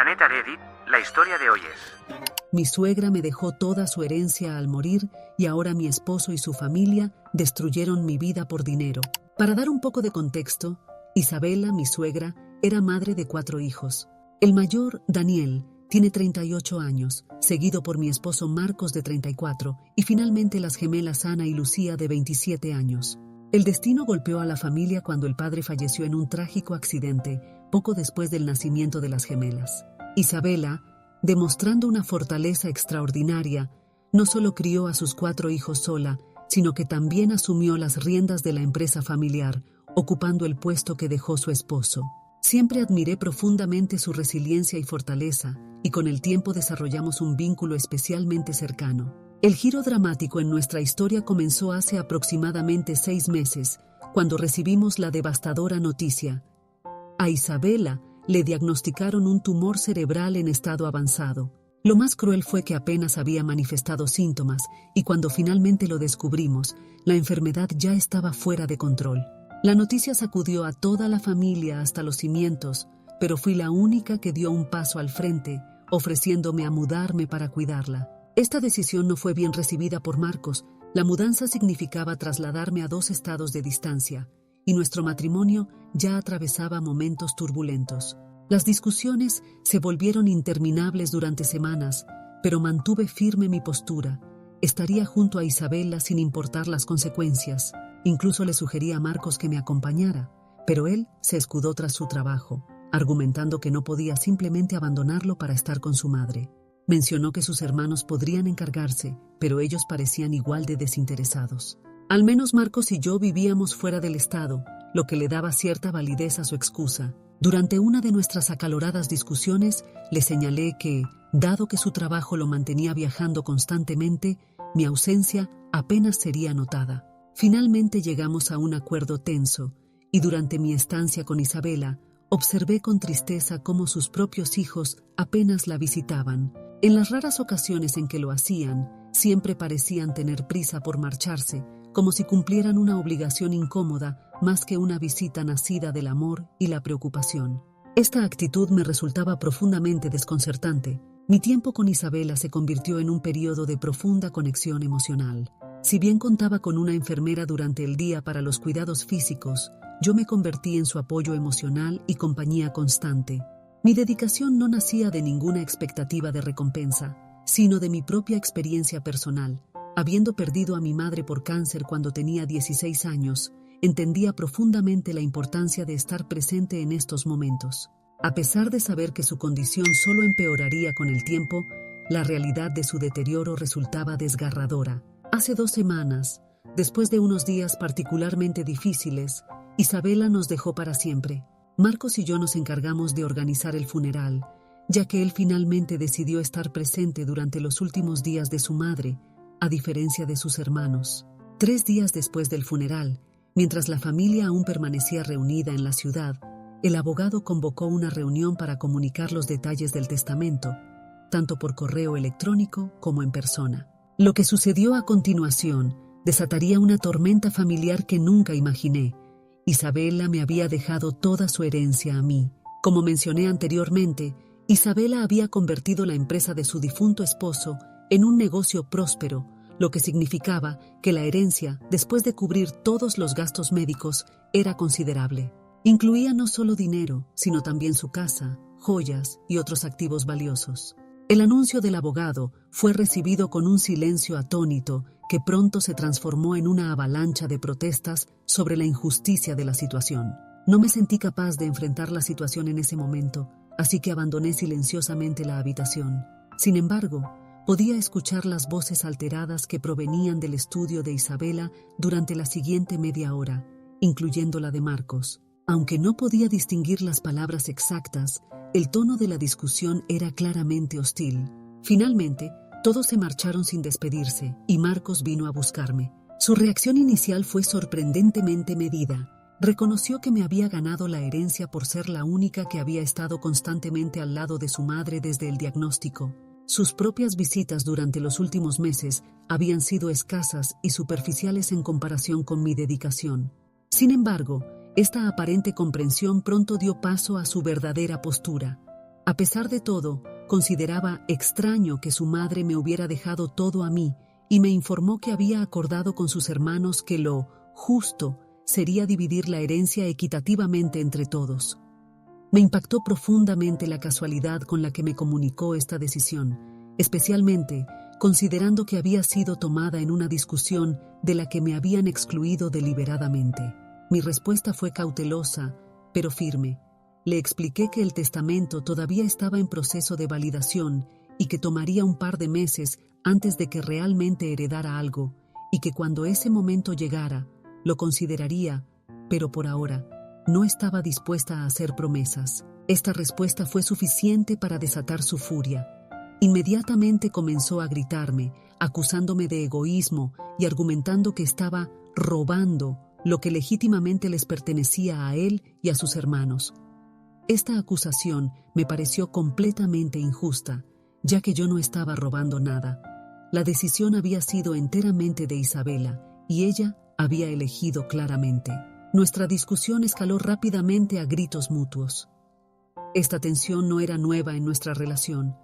Planeta Reddit, la historia de hoy es: Mi suegra me dejó toda su herencia al morir y ahora mi esposo y su familia destruyeron mi vida por dinero. Para dar un poco de contexto, Isabela, mi suegra, era madre de 4 hijos. El mayor, Daniel, tiene 38 años, seguido por mi esposo Marcos de 34 y finalmente las gemelas Ana y Lucía de 27 años. El destino golpeó a la familia cuando el padre falleció en un trágico accidente poco después del nacimiento de las gemelas. Isabela, demostrando una fortaleza extraordinaria, no solo crió a sus 4 hijos sola, sino que también asumió las riendas de la empresa familiar, ocupando el puesto que dejó su esposo. Siempre admiré profundamente su resiliencia y fortaleza, y con el tiempo desarrollamos un vínculo especialmente cercano. El giro dramático en nuestra historia comenzó hace aproximadamente 6 meses, cuando recibimos la devastadora noticia. A Isabela le diagnosticaron un tumor cerebral en estado avanzado. Lo más cruel fue que apenas había manifestado síntomas, y cuando finalmente lo descubrimos, la enfermedad ya estaba fuera de control. La noticia sacudió a toda la familia hasta los cimientos, pero fui la única que dio un paso al frente, ofreciéndome a mudarme para cuidarla. Esta decisión no fue bien recibida por Marcos. La mudanza significaba trasladarme a 2 estados de distancia, y nuestro matrimonio ya atravesaba momentos turbulentos. Las discusiones se volvieron interminables durante semanas, pero mantuve firme mi postura. Estaría junto a Isabela sin importar las consecuencias. Incluso le sugerí a Marcos que me acompañara, pero él se escudó tras su trabajo, argumentando que no podía simplemente abandonarlo para estar con su madre. Mencionó que sus hermanos podrían encargarse, pero ellos parecían igual de desinteresados. Al menos Marcos y yo vivíamos fuera del estado, lo que le daba cierta validez a su excusa. Durante una de nuestras acaloradas discusiones, le señalé que, dado que su trabajo lo mantenía viajando constantemente, mi ausencia apenas sería notada. Finalmente llegamos a un acuerdo tenso, y durante mi estancia con Isabela, observé con tristeza cómo sus propios hijos apenas la visitaban. En las raras ocasiones en que lo hacían, siempre parecían tener prisa por marcharse, como si cumplieran una obligación incómoda más que una visita nacida del amor y la preocupación. Esta actitud me resultaba profundamente desconcertante. Mi tiempo con Isabela se convirtió en un periodo de profunda conexión emocional. Si bien contaba con una enfermera durante el día para los cuidados físicos, yo me convertí en su apoyo emocional y compañía constante. Mi dedicación no nacía de ninguna expectativa de recompensa, sino de mi propia experiencia personal. Habiendo perdido a mi madre por cáncer cuando tenía 16 años, entendía profundamente la importancia de estar presente en estos momentos. A pesar de saber que su condición solo empeoraría con el tiempo, la realidad de su deterioro resultaba desgarradora. Hace 2 semanas, después de unos días particularmente difíciles, Isabela nos dejó para siempre. Marcos y yo nos encargamos de organizar el funeral, ya que él finalmente decidió estar presente durante los últimos días de su madre, a diferencia de sus hermanos. 3 días después del funeral, mientras la familia aún permanecía reunida en la ciudad, el abogado convocó una reunión para comunicar los detalles del testamento, tanto por correo electrónico como en persona. Lo que sucedió a continuación desataría una tormenta familiar que nunca imaginé. Isabela me había dejado toda su herencia a mí. Como mencioné anteriormente, Isabela había convertido la empresa de su difunto esposo en un negocio próspero, lo que significaba que la herencia, después de cubrir todos los gastos médicos, era considerable. Incluía no solo dinero, sino también su casa, joyas y otros activos valiosos. El anuncio del abogado fue recibido con un silencio atónito que pronto se transformó en una avalancha de protestas sobre la injusticia de la situación. No me sentí capaz de enfrentar la situación en ese momento, así que abandoné silenciosamente la habitación. Sin embargo, podía escuchar las voces alteradas que provenían del estudio de Isabela durante la siguiente media hora, incluyendo la de Marcos. Aunque no podía distinguir las palabras exactas, el tono de la discusión era claramente hostil. Finalmente, todos se marcharon sin despedirse, y Marcos vino a buscarme. Su reacción inicial fue sorprendentemente medida. Reconoció que me había ganado la herencia por ser la única que había estado constantemente al lado de su madre desde el diagnóstico. Sus propias visitas durante los últimos meses habían sido escasas y superficiales en comparación con mi dedicación. Sin embargo, esta aparente comprensión pronto dio paso a su verdadera postura. A pesar de todo, consideraba extraño que su madre me hubiera dejado todo a mí y me informó que había acordado con sus hermanos que lo justo sería dividir la herencia equitativamente entre todos. Me impactó profundamente la casualidad con la que me comunicó esta decisión, especialmente considerando que había sido tomada en una discusión de la que me habían excluido deliberadamente. Mi respuesta fue cautelosa, pero firme. Le expliqué que el testamento todavía estaba en proceso de validación y que tomaría un par de meses antes de que realmente heredara algo, y que cuando ese momento llegara, lo consideraría, pero por ahora, no estaba dispuesta a hacer promesas. Esta respuesta fue suficiente para desatar su furia. Inmediatamente comenzó a gritarme, acusándome de egoísmo y argumentando que estaba robando lo que legítimamente les pertenecía a él y a sus hermanos. Esta acusación me pareció completamente injusta, ya que yo no estaba robando nada. La decisión había sido enteramente de Isabela, y ella había elegido claramente. Nuestra discusión escaló rápidamente a gritos mutuos. Esta tensión no era nueva en nuestra relación.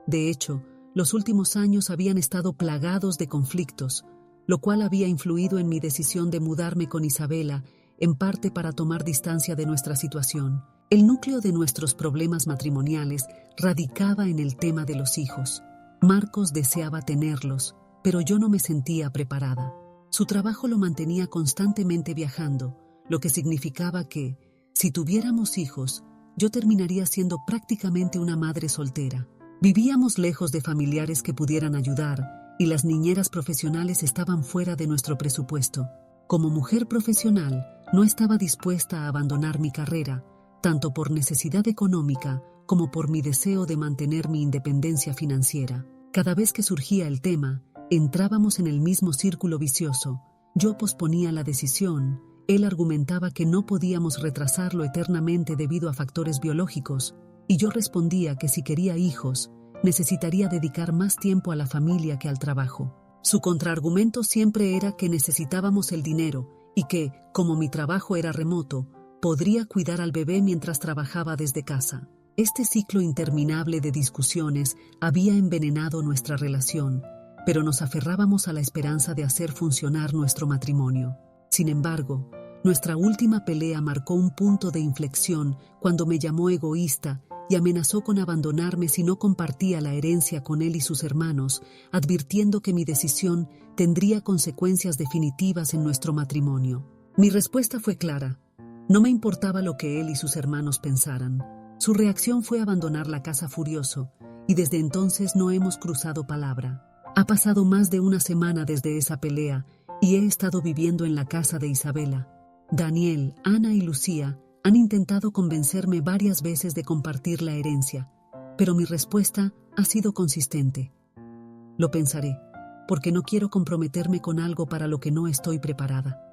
De hecho, los últimos años habían estado plagados de conflictos, lo cual había influido en mi decisión de mudarme con Isabela, en parte para tomar distancia de nuestra situación. El núcleo de nuestros problemas matrimoniales radicaba en el tema de los hijos. Marcos deseaba tenerlos, pero yo no me sentía preparada. Su trabajo lo mantenía constantemente viajando, lo que significaba que, si tuviéramos hijos, yo terminaría siendo prácticamente una madre soltera. Vivíamos lejos de familiares que pudieran ayudar, y las niñeras profesionales estaban fuera de nuestro presupuesto. Como mujer profesional, no estaba dispuesta a abandonar mi carrera, tanto por necesidad económica como por mi deseo de mantener mi independencia financiera. Cada vez que surgía el tema, entrábamos en el mismo círculo vicioso. Yo posponía la decisión, él argumentaba que no podíamos retrasarlo eternamente debido a factores biológicos, y yo respondía que si quería hijos, necesitaría dedicar más tiempo a la familia que al trabajo. Su contraargumento siempre era que necesitábamos el dinero y que, como mi trabajo era remoto, podría cuidar al bebé mientras trabajaba desde casa. Este ciclo interminable de discusiones había envenenado nuestra relación, pero nos aferrábamos a la esperanza de hacer funcionar nuestro matrimonio. Sin embargo, nuestra última pelea marcó un punto de inflexión cuando me llamó egoísta y amenazó con abandonarme si no compartía la herencia con él y sus hermanos, advirtiendo que mi decisión tendría consecuencias definitivas en nuestro matrimonio. Mi respuesta fue clara. No me importaba lo que él y sus hermanos pensaran. Su reacción fue abandonar la casa furioso, y desde entonces no hemos cruzado palabra. Ha pasado más de una semana desde esa pelea, y he estado viviendo en la casa de Isabela. Daniel, Ana y Lucía han intentado convencerme varias veces de compartir la herencia, pero mi respuesta ha sido consistente. Lo pensaré, porque no quiero comprometerme con algo para lo que no estoy preparada.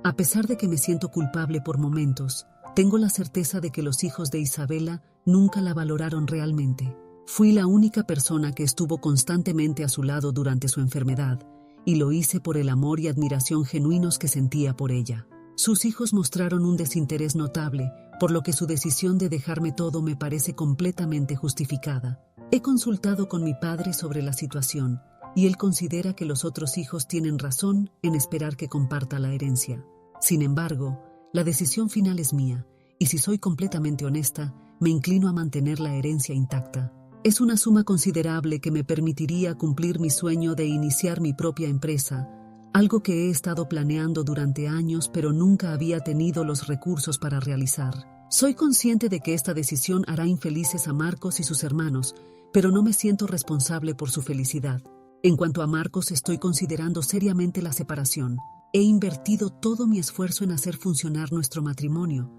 A pesar de que me siento culpable por momentos, tengo la certeza de que los hijos de Isabela nunca la valoraron realmente. Fui la única persona que estuvo constantemente a su lado durante su enfermedad, y lo hice por el amor y admiración genuinos que sentía por ella. Sus hijos mostraron un desinterés notable, por lo que su decisión de dejarme todo me parece completamente justificada. He consultado con mi padre sobre la situación, y él considera que los otros hijos tienen razón en esperar que comparta la herencia. Sin embargo, la decisión final es mía, y si soy completamente honesta, me inclino a mantener la herencia intacta. Es una suma considerable que me permitiría cumplir mi sueño de iniciar mi propia empresa, algo que he estado planeando durante años pero nunca había tenido los recursos para realizar. Soy consciente de que esta decisión hará infelices a Marcos y sus hermanos, pero no me siento responsable por su felicidad. En cuanto a Marcos, estoy considerando seriamente la separación. He invertido todo mi esfuerzo en hacer funcionar nuestro matrimonio,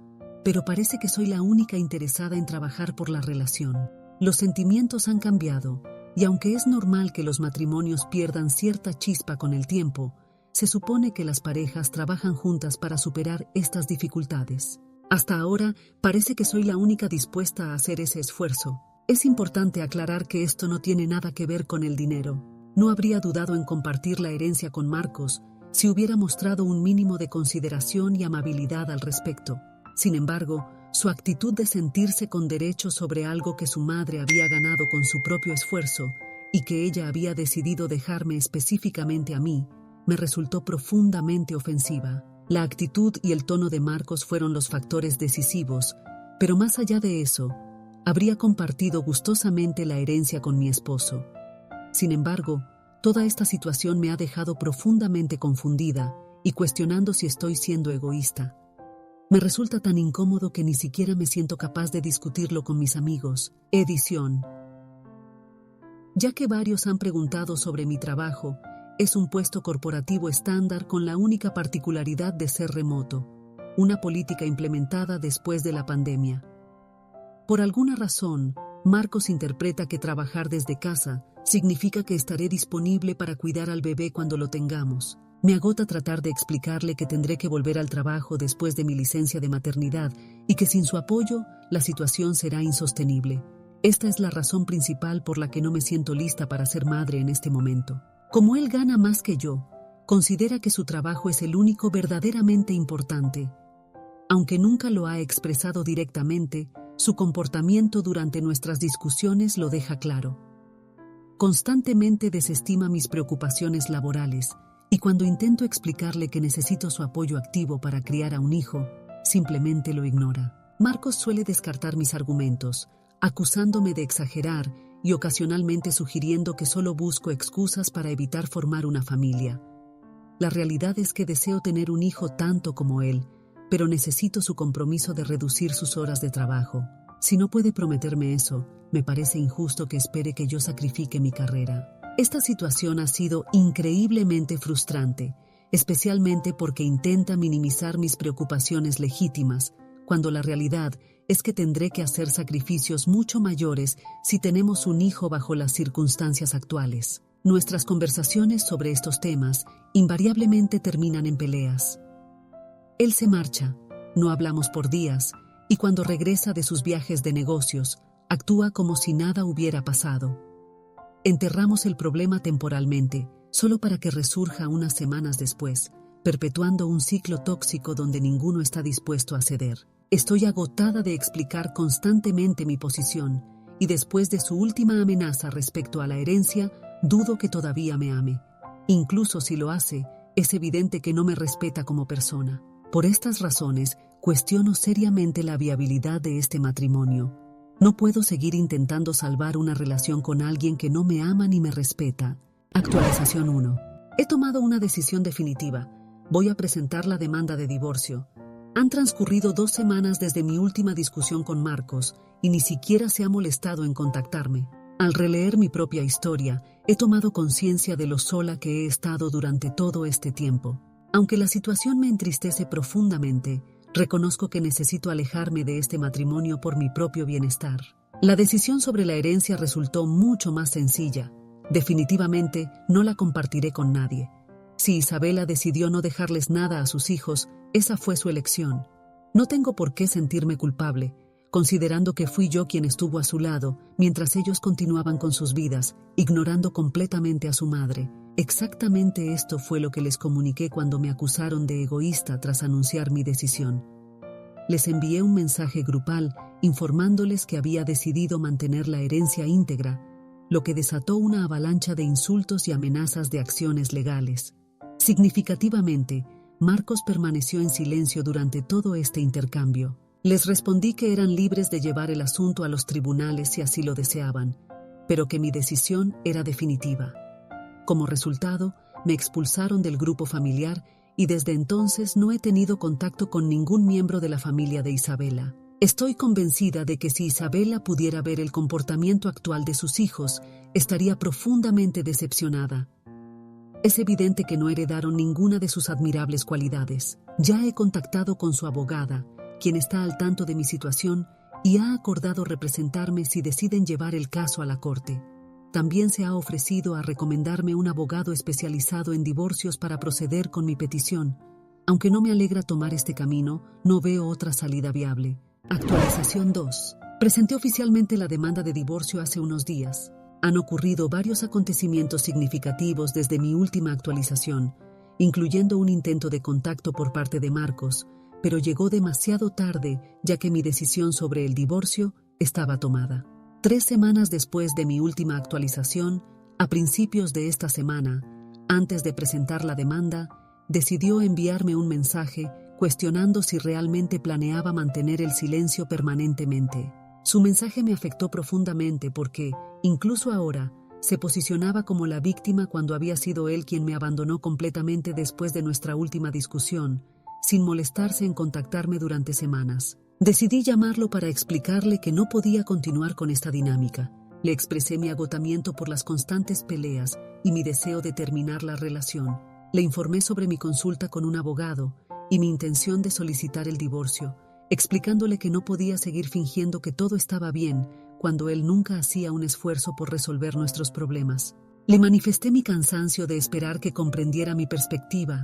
pero parece que soy la única interesada en trabajar por la relación. Los sentimientos han cambiado, y aunque es normal que los matrimonios pierdan cierta chispa con el tiempo, se supone que las parejas trabajan juntas para superar estas dificultades. Hasta ahora, parece que soy la única dispuesta a hacer ese esfuerzo. Es importante aclarar que esto no tiene nada que ver con el dinero. No habría dudado en compartir la herencia con Marcos si hubiera mostrado un mínimo de consideración y amabilidad al respecto. Sin embargo, Su actitud de sentirse con derecho sobre algo que su madre había ganado con su propio esfuerzo y que ella había decidido dejarme específicamente a mí, me resultó profundamente ofensiva. La actitud y el tono de Marcos fueron los factores decisivos, pero más allá de eso, habría compartido gustosamente la herencia con mi esposo. Sin embargo, toda esta situación me ha dejado profundamente confundida y cuestionando si estoy siendo egoísta. Me resulta tan incómodo que ni siquiera me siento capaz de discutirlo con mis amigos. Edición. Ya que varios han preguntado sobre mi trabajo, es un puesto corporativo estándar con la única particularidad de ser remoto, una política implementada después de la pandemia. Por alguna razón, Marcos interpreta que trabajar desde casa significa que estaré disponible para cuidar al bebé cuando lo tengamos. Me agota tratar de explicarle que tendré que volver al trabajo después de mi licencia de maternidad y que sin su apoyo, la situación será insostenible. Esta es la razón principal por la que no me siento lista para ser madre en este momento. Como él gana más que yo, considera que su trabajo es el único verdaderamente importante. Aunque nunca lo ha expresado directamente, su comportamiento durante nuestras discusiones lo deja claro. Constantemente desestima mis preocupaciones laborales y cuando intento explicarle que necesito su apoyo activo para criar a un hijo, simplemente lo ignora. Marcos suele descartar mis argumentos, acusándome de exagerar y ocasionalmente sugiriendo que solo busco excusas para evitar formar una familia. La realidad es que deseo tener un hijo tanto como él, pero necesito su compromiso de reducir sus horas de trabajo. Si no puede prometerme eso, me parece injusto que espere que yo sacrifique mi carrera. Esta situación ha sido increíblemente frustrante, especialmente porque intenta minimizar mis preocupaciones legítimas, cuando la realidad es que tendré que hacer sacrificios mucho mayores si tenemos un hijo bajo las circunstancias actuales. Nuestras conversaciones sobre estos temas invariablemente terminan en peleas. Él se marcha, no hablamos por días, y cuando regresa de sus viajes de negocios, actúa como si nada hubiera pasado. Enterramos el problema temporalmente, solo para que resurja unas semanas después, perpetuando un ciclo tóxico donde ninguno está dispuesto a ceder. Estoy agotada de explicar constantemente mi posición, y después de su última amenaza respecto a la herencia, dudo que todavía me ame. Incluso si lo hace, es evidente que no me respeta como persona. Por estas razones, cuestiono seriamente la viabilidad de este matrimonio. No puedo seguir intentando salvar una relación con alguien que no me ama ni me respeta. Actualización 1. He tomado una decisión definitiva. Voy a presentar la demanda de divorcio. Han transcurrido 2 semanas desde mi última discusión con Marcos y ni siquiera se ha molestado en contactarme. Al releer mi propia historia, he tomado conciencia de lo sola que he estado durante todo este tiempo. Aunque la situación me entristece profundamente, reconozco que necesito alejarme de este matrimonio por mi propio bienestar. La decisión sobre la herencia resultó mucho más sencilla. Definitivamente no la compartiré con nadie. Si Isabela decidió no dejarles nada a sus hijos, esa fue su elección. No tengo por qué sentirme culpable, considerando que fui yo quien estuvo a su lado mientras ellos continuaban con sus vidas, ignorando completamente a su madre. Exactamente esto fue lo que les comuniqué cuando me acusaron de egoísta tras anunciar mi decisión. Les envié un mensaje grupal informándoles que había decidido mantener la herencia íntegra, lo que desató una avalancha de insultos y amenazas de acciones legales. Significativamente, Marcos permaneció en silencio durante todo este intercambio. Les respondí que eran libres de llevar el asunto a los tribunales si así lo deseaban, pero que mi decisión era definitiva. Como resultado, me expulsaron del grupo familiar y desde entonces no he tenido contacto con ningún miembro de la familia de Isabela. Estoy convencida de que si Isabela pudiera ver el comportamiento actual de sus hijos, estaría profundamente decepcionada. Es evidente que no heredaron ninguna de sus admirables cualidades. Ya he contactado con su abogada, quien está al tanto de mi situación y ha acordado representarme si deciden llevar el caso a la corte. También se ha ofrecido a recomendarme un abogado especializado en divorcios para proceder con mi petición. Aunque no me alegra tomar este camino, no veo otra salida viable. Actualización 2. Presenté oficialmente la demanda de divorcio hace unos días. Han ocurrido varios acontecimientos significativos desde mi última actualización, incluyendo un intento de contacto por parte de Marcos, pero llegó demasiado tarde, ya que mi decisión sobre el divorcio estaba tomada. 3 semanas después de mi última actualización, a principios de esta semana, antes de presentar la demanda, decidió enviarme un mensaje cuestionando si realmente planeaba mantener el silencio permanentemente. Su mensaje me afectó profundamente porque, incluso ahora, se posicionaba como la víctima cuando había sido él quien me abandonó completamente después de nuestra última discusión, sin molestarse en contactarme durante semanas. Decidí llamarlo para explicarle que no podía continuar con esta dinámica. Le expresé mi agotamiento por las constantes peleas y mi deseo de terminar la relación. Le informé sobre mi consulta con un abogado y mi intención de solicitar el divorcio, explicándole que no podía seguir fingiendo que todo estaba bien cuando él nunca hacía un esfuerzo por resolver nuestros problemas. Le manifesté mi cansancio de esperar que comprendiera mi perspectiva,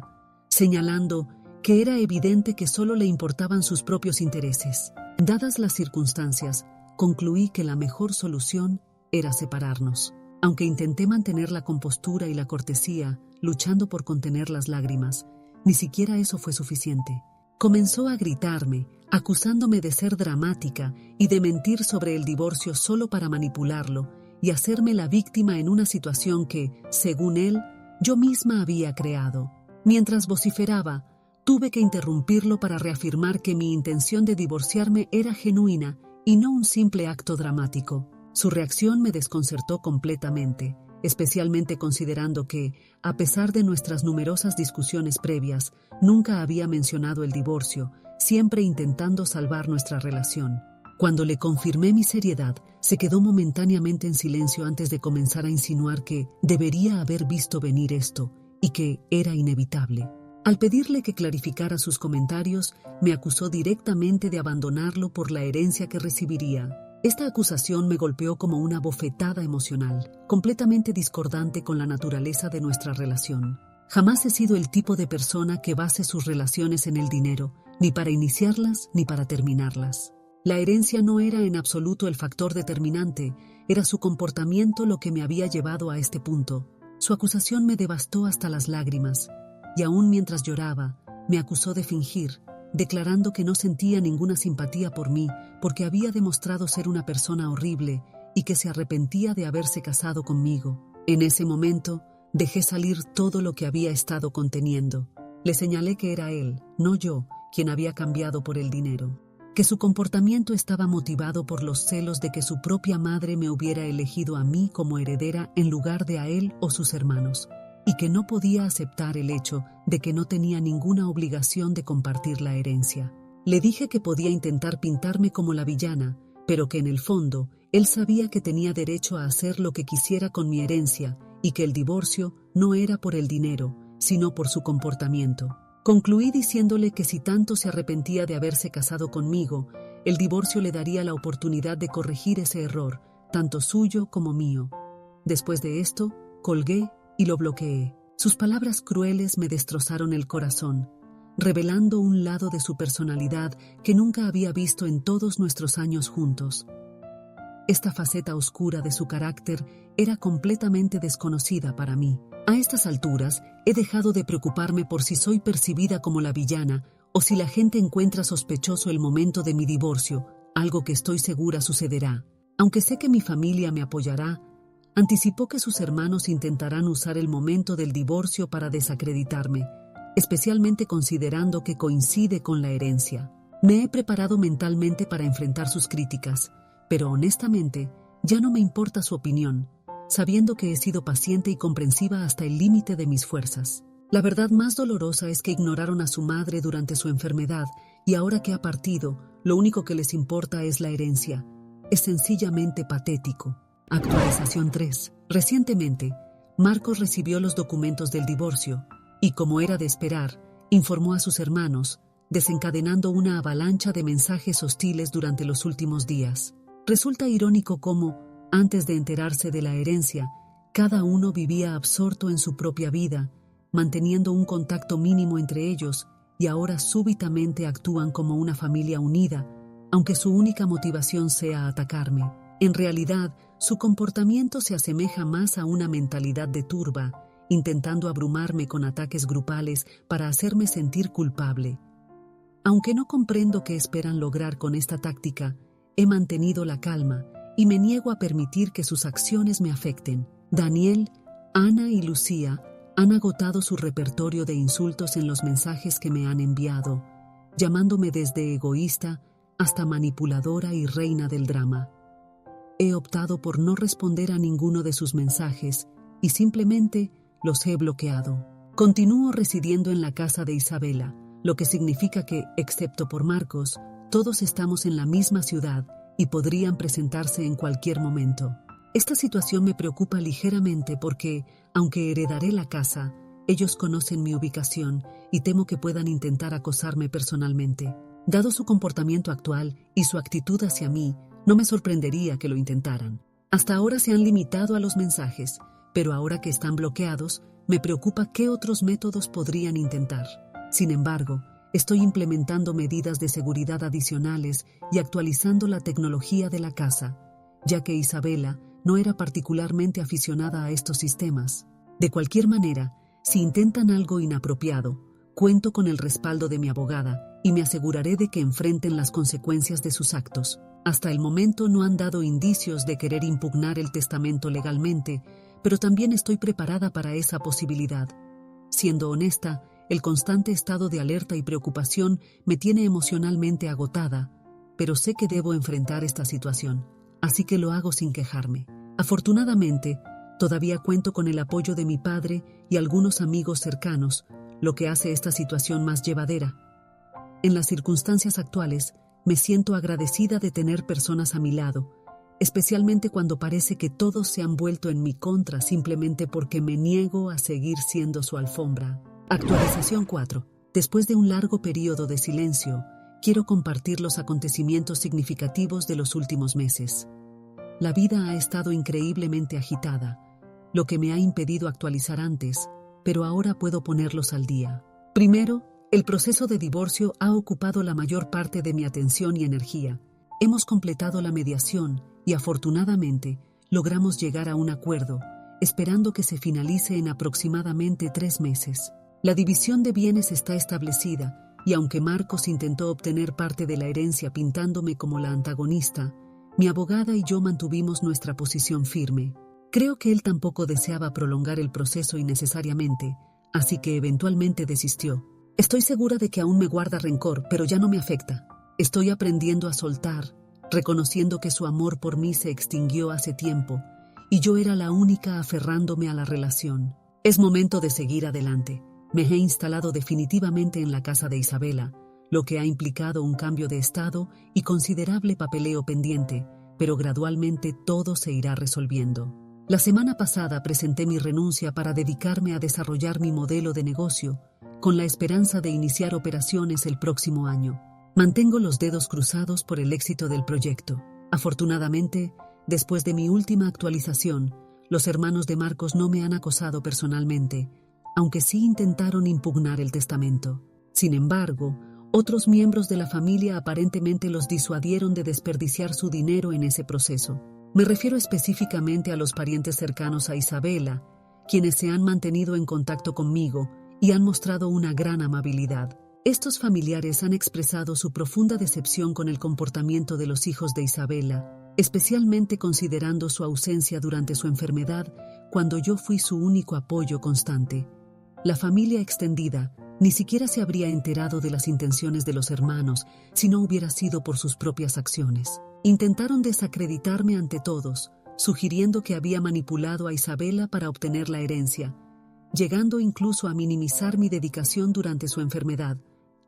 señalando que era evidente que solo le importaban sus propios intereses. Dadas las circunstancias, concluí que la mejor solución era separarnos. Aunque intenté mantener la compostura y la cortesía, luchando por contener las lágrimas, ni siquiera eso fue suficiente. Comenzó a gritarme, acusándome de ser dramática y de mentir sobre el divorcio solo para manipularlo y hacerme la víctima en una situación que, según él, yo misma había creado. Mientras vociferaba, tuve que interrumpirlo para reafirmar que mi intención de divorciarme era genuina y no un simple acto dramático. Su reacción me desconcertó completamente, especialmente considerando que, a pesar de nuestras numerosas discusiones previas, nunca había mencionado el divorcio, siempre intentando salvar nuestra relación. Cuando le confirmé mi seriedad, se quedó momentáneamente en silencio antes de comenzar a insinuar que debería haber visto venir esto y que era inevitable. Al pedirle que clarificara sus comentarios, me acusó directamente de abandonarlo por la herencia que recibiría. Esta acusación me golpeó como una bofetada emocional, completamente discordante con la naturaleza de nuestra relación. Jamás he sido el tipo de persona que base sus relaciones en el dinero, ni para iniciarlas ni para terminarlas. La herencia no era en absoluto el factor determinante, era su comportamiento lo que me había llevado a este punto. Su acusación me devastó hasta las lágrimas, y aún mientras lloraba, me acusó de fingir, declarando que no sentía ninguna simpatía por mí porque había demostrado ser una persona horrible y que se arrepentía de haberse casado conmigo. En ese momento, dejé salir todo lo que había estado conteniendo. Le señalé que era él, no yo, quien había cambiado por el dinero. Que su comportamiento estaba motivado por los celos de que su propia madre me hubiera elegido a mí como heredera en lugar de a él o sus hermanos, y que no podía aceptar el hecho de que no tenía ninguna obligación de compartir la herencia. Le dije que podía intentar pintarme como la villana, pero que en el fondo él sabía que tenía derecho a hacer lo que quisiera con mi herencia y que el divorcio no era por el dinero, sino por su comportamiento. Concluí diciéndole que si tanto se arrepentía de haberse casado conmigo, el divorcio le daría la oportunidad de corregir ese error, tanto suyo como mío. Después de esto, colgué y lo bloqueé. Sus palabras crueles me destrozaron el corazón, revelando un lado de su personalidad que nunca había visto en todos nuestros años juntos. Esta faceta oscura de su carácter era completamente desconocida para mí. A estas alturas, he dejado de preocuparme por si soy percibida como la villana o si la gente encuentra sospechoso el momento de mi divorcio, algo que estoy segura sucederá. Aunque sé que mi familia me apoyará, anticipó que sus hermanos intentarán usar el momento del divorcio para desacreditarme, especialmente considerando que coincide con la herencia. Me he preparado mentalmente para enfrentar sus críticas, pero honestamente, ya no me importa su opinión, sabiendo que he sido paciente y comprensiva hasta el límite de mis fuerzas. La verdad más dolorosa es que ignoraron a su madre durante su enfermedad y ahora que ha partido, lo único que les importa es la herencia. Es sencillamente patético. Actualización 3. Recientemente, Marcos recibió los documentos del divorcio y, como era de esperar, informó a sus hermanos, desencadenando una avalancha de mensajes hostiles durante los últimos días. Resulta irónico cómo, antes de enterarse de la herencia, cada uno vivía absorto en su propia vida, manteniendo un contacto mínimo entre ellos, y ahora súbitamente actúan como una familia unida, aunque su única motivación sea atacarme. En realidad, su comportamiento se asemeja más a una mentalidad de turba, intentando abrumarme con ataques grupales para hacerme sentir culpable. Aunque no comprendo qué esperan lograr con esta táctica, he mantenido la calma y me niego a permitir que sus acciones me afecten. Daniel, Ana y Lucía han agotado su repertorio de insultos en los mensajes que me han enviado, llamándome desde egoísta hasta manipuladora y reina del drama. He optado por no responder a ninguno de sus mensajes y simplemente los he bloqueado. Continúo residiendo en la casa de Isabela, lo que significa que, excepto por Marcos, todos estamos en la misma ciudad y podrían presentarse en cualquier momento. Esta situación me preocupa ligeramente porque, aunque heredaré la casa, ellos conocen mi ubicación y temo que puedan intentar acosarme personalmente. Dado su comportamiento actual y su actitud hacia mí, no me sorprendería que lo intentaran. Hasta ahora se han limitado a los mensajes, pero ahora que están bloqueados, me preocupa qué otros métodos podrían intentar. Sin embargo, estoy implementando medidas de seguridad adicionales y actualizando la tecnología de la casa, ya que Isabela no era particularmente aficionada a estos sistemas. De cualquier manera, si intentan algo inapropiado, cuento con el respaldo de mi abogada y me aseguraré de que enfrenten las consecuencias de sus actos. Hasta el momento no han dado indicios de querer impugnar el testamento legalmente, pero también estoy preparada para esa posibilidad. Siendo honesta, el constante estado de alerta y preocupación me tiene emocionalmente agotada, pero sé que debo enfrentar esta situación, así que lo hago sin quejarme. Afortunadamente, todavía cuento con el apoyo de mi padre y algunos amigos cercanos, lo que hace esta situación más llevadera. En las circunstancias actuales, me siento agradecida de tener personas a mi lado, especialmente cuando parece que todos se han vuelto en mi contra simplemente porque me niego a seguir siendo su alfombra. Actualización 4. Después de un largo periodo de silencio, quiero compartir los acontecimientos significativos de los últimos meses. La vida ha estado increíblemente agitada, lo que me ha impedido actualizar antes, pero ahora puedo ponerlos al día. Primero, el proceso de divorcio ha ocupado la mayor parte de mi atención y energía. Hemos completado la mediación y, afortunadamente, logramos llegar a un acuerdo, esperando que se finalice en aproximadamente 3 meses. La división de bienes está establecida, y aunque Marcos intentó obtener parte de la herencia pintándome como la antagonista, mi abogada y yo mantuvimos nuestra posición firme. Creo que él tampoco deseaba prolongar el proceso innecesariamente, así que eventualmente desistió. Estoy segura de que aún me guarda rencor, pero ya no me afecta. Estoy aprendiendo a soltar, reconociendo que su amor por mí se extinguió hace tiempo, y yo era la única aferrándome a la relación. Es momento de seguir adelante. Me he instalado definitivamente en la casa de Isabela, lo que ha implicado un cambio de estado y considerable papeleo pendiente, pero gradualmente todo se irá resolviendo. La semana pasada presenté mi renuncia para dedicarme a desarrollar mi modelo de negocio, con la esperanza de iniciar operaciones el próximo año. Mantengo los dedos cruzados por el éxito del proyecto. Afortunadamente, después de mi última actualización, los hermanos de Marcos no me han acosado personalmente, aunque sí intentaron impugnar el testamento. Sin embargo, otros miembros de la familia aparentemente los disuadieron de desperdiciar su dinero en ese proceso. Me refiero específicamente a los parientes cercanos a Isabela, quienes se han mantenido en contacto conmigo y han mostrado una gran amabilidad. Estos familiares han expresado su profunda decepción con el comportamiento de los hijos de Isabela, especialmente considerando su ausencia durante su enfermedad, cuando yo fui su único apoyo constante. La familia extendida ni siquiera se habría enterado de las intenciones de los hermanos si no hubiera sido por sus propias acciones. Intentaron desacreditarme ante todos, sugiriendo que había manipulado a Isabela para obtener la herencia, llegando incluso a minimizar mi dedicación durante su enfermedad,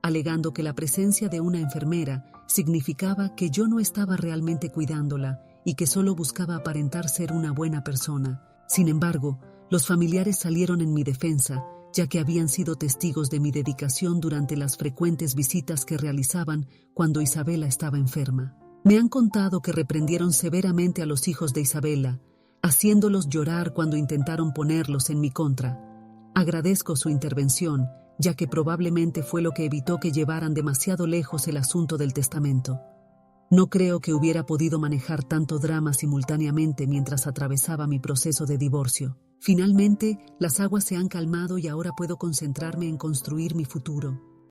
alegando que la presencia de una enfermera significaba que yo no estaba realmente cuidándola y que solo buscaba aparentar ser una buena persona. Sin embargo, los familiares salieron en mi defensa, ya que habían sido testigos de mi dedicación durante las frecuentes visitas que realizaban cuando Isabela estaba enferma. Me han contado que reprendieron severamente a los hijos de Isabela, haciéndolos llorar cuando intentaron ponerlos en mi contra. Agradezco su intervención, ya que probablemente fue lo que evitó que llevaran demasiado lejos el asunto del testamento. No creo que hubiera podido manejar tanto drama simultáneamente mientras atravesaba mi proceso de divorcio. Finalmente, las aguas se han calmado y ahora puedo concentrarme en construir mi futuro.